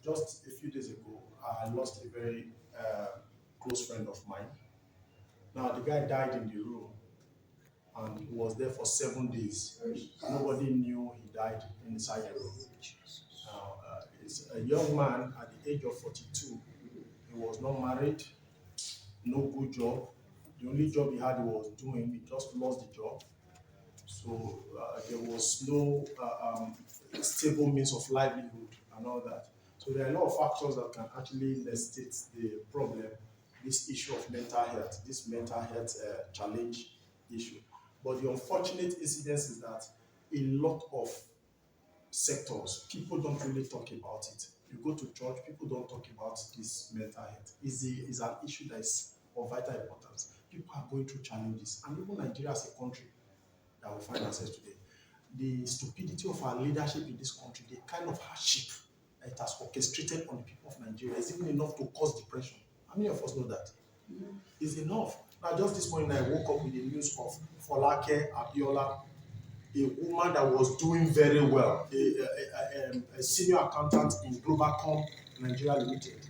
just a few days ago, I lost a very close friend of mine. Now, the guy died in the room and he was there for 7 days. Nobody knew he died inside the room. Now, it's a young man at the age of 42. He was not married, no good job. The only job he had he was doing, he just lost the job. So there was no stable means of livelihood and all that. So there are a lot of factors that can actually necessitate the problem, this issue of mental health, this mental health challenge issue. But the unfortunate incidence is that a lot of sectors, people don't really talk about it. You go to church, people don't talk about this mental health. It's an issue that is of vital importance. People are going through challenges, and even Nigeria as a country that we find ourselves today, the stupidity of our leadership in this country, the kind of hardship it has orchestrated on the people of Nigeria is even enough to cause depression. How many of us know that? It's enough. Now, just this morning, I woke up with the news of Folake Abiola, a woman that was doing very well, a senior accountant in Globalcom Nigeria Limited.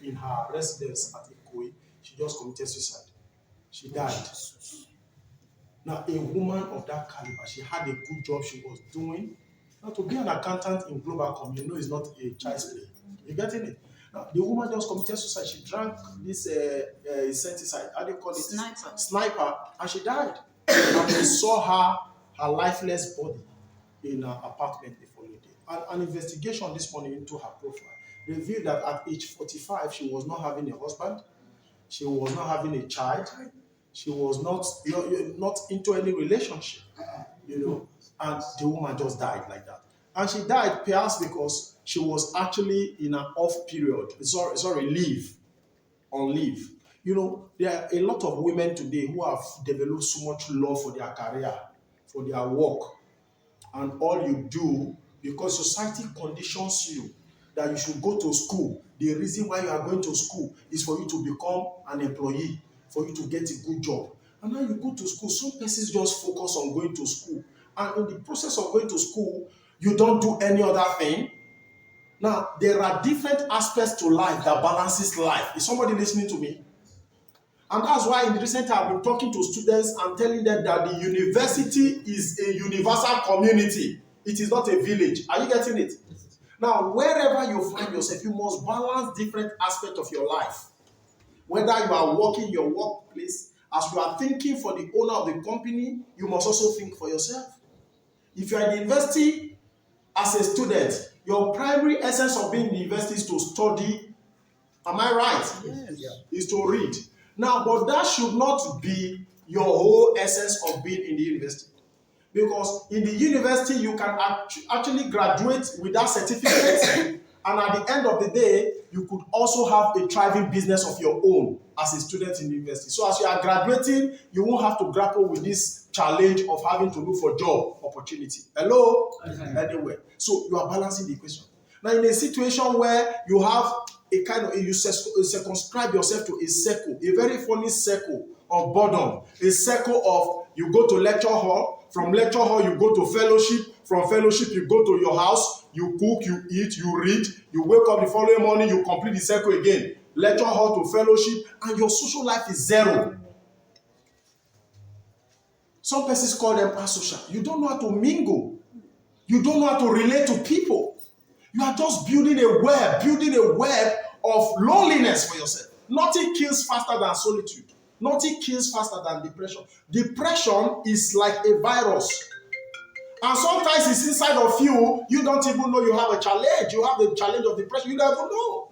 In her residence at Ekure, she just committed suicide. She died. Now, a woman of that caliber, she had a good job she was doing. Now, to be an accountant in Globalcom, you know, is not a child's play. You getting it? Now, the woman just committed suicide. She drank this insecticide. How do you call it? Sniper. And she died. And we saw her lifeless body in her apartment the following day. And an investigation this morning into her profile revealed that at age 45, she was not having a husband. She was not having a child. She was not into any relationship, and the woman just died like that. And she died perhaps because she was actually in an off period. On leave. There are a lot of women today who have developed so much love for their career, for their work, and all you do, because society conditions you that you should go to school. The reason why you are going to school is for you to become an employee, for you to get a good job. And now you go to school, some persons just focus on going to school. And in the process of going to school, you don't do any other thing. Now, there are different aspects to life that balances life. Is somebody listening to me? And that's why in the recent time, I've been talking to students and telling them that the university is a universal community. It is not a village. Are you getting it? Now, wherever you find yourself, you must balance different aspects of your life. Whether you are working your workplace, as you are thinking for the owner of the company, you must also think for yourself. If you are in the university as a student, your primary essence of being in the university is to study. Am I right? Yes. Is to read. Now, but that should not be your whole essence of being in the university. Because in the university, you can actually graduate with that certificate, and at the end of the day, you could also have a thriving business of your own as a student in the university. So as you are graduating, you won't have to grapple with this challenge of having to look for job opportunity. Hello? Anyway, so you are balancing the equation. Now, in a situation where you have a kind of, you circumscribe yourself to a circle, a very funny circle of boredom, a circle of you go to lecture hall, from lecture hall you go to fellowship, from fellowship you go to your house, you cook, you eat, you read, you wake up the following morning, you complete the circle again, lecture hall to fellowship, and your social life is zero. Some persons call them asocial. You don't know how to mingle. You don't know how to relate to people. You are just building a web of loneliness for yourself. Nothing kills faster than solitude. Nothing kills faster than depression. Depression is like a virus. And sometimes it's inside of you. You don't even know you have a challenge. You have the challenge of depression. You don't even know.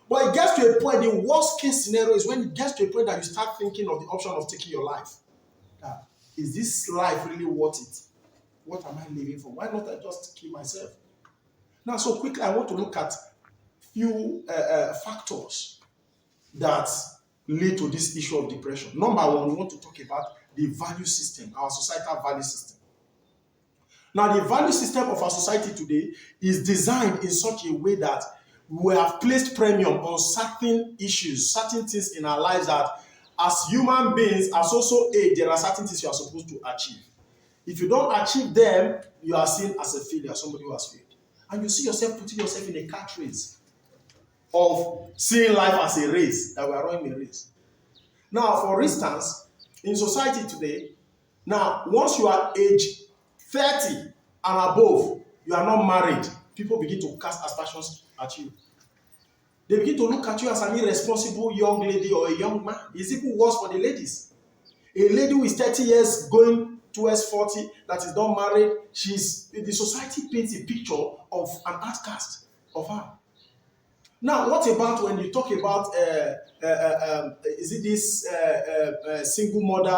But it gets to a point, the worst case scenario is when it gets to a point that you start thinking of the option of taking your life. Is this life really worth it? What am I living for? Why not I just kill myself? Now, so quickly, I want to look at few factors that lead to this issue of depression. Number one, we want to talk about the value system, our societal value system. Now, the value system of our society today is designed in such a way that we have placed premium on certain issues, certain things in our lives that as human beings, as also age, there are certain things you are supposed to achieve. If you don't achieve them, you are seen as a failure, somebody who has failed. And you see yourself putting yourself in a cat race. of seeing life as a race, that we are running a race. Now, for instance, in society today, now, once you are age 30 and above, you are not married, people begin to cast aspersions at you. They begin to look at you as an irresponsible young lady or a young man. It's even worse for the ladies. A lady who is 30 years going towards 40 that is not married, the society paints a picture of an outcast of her. Now, what about when you talk about is it this single mother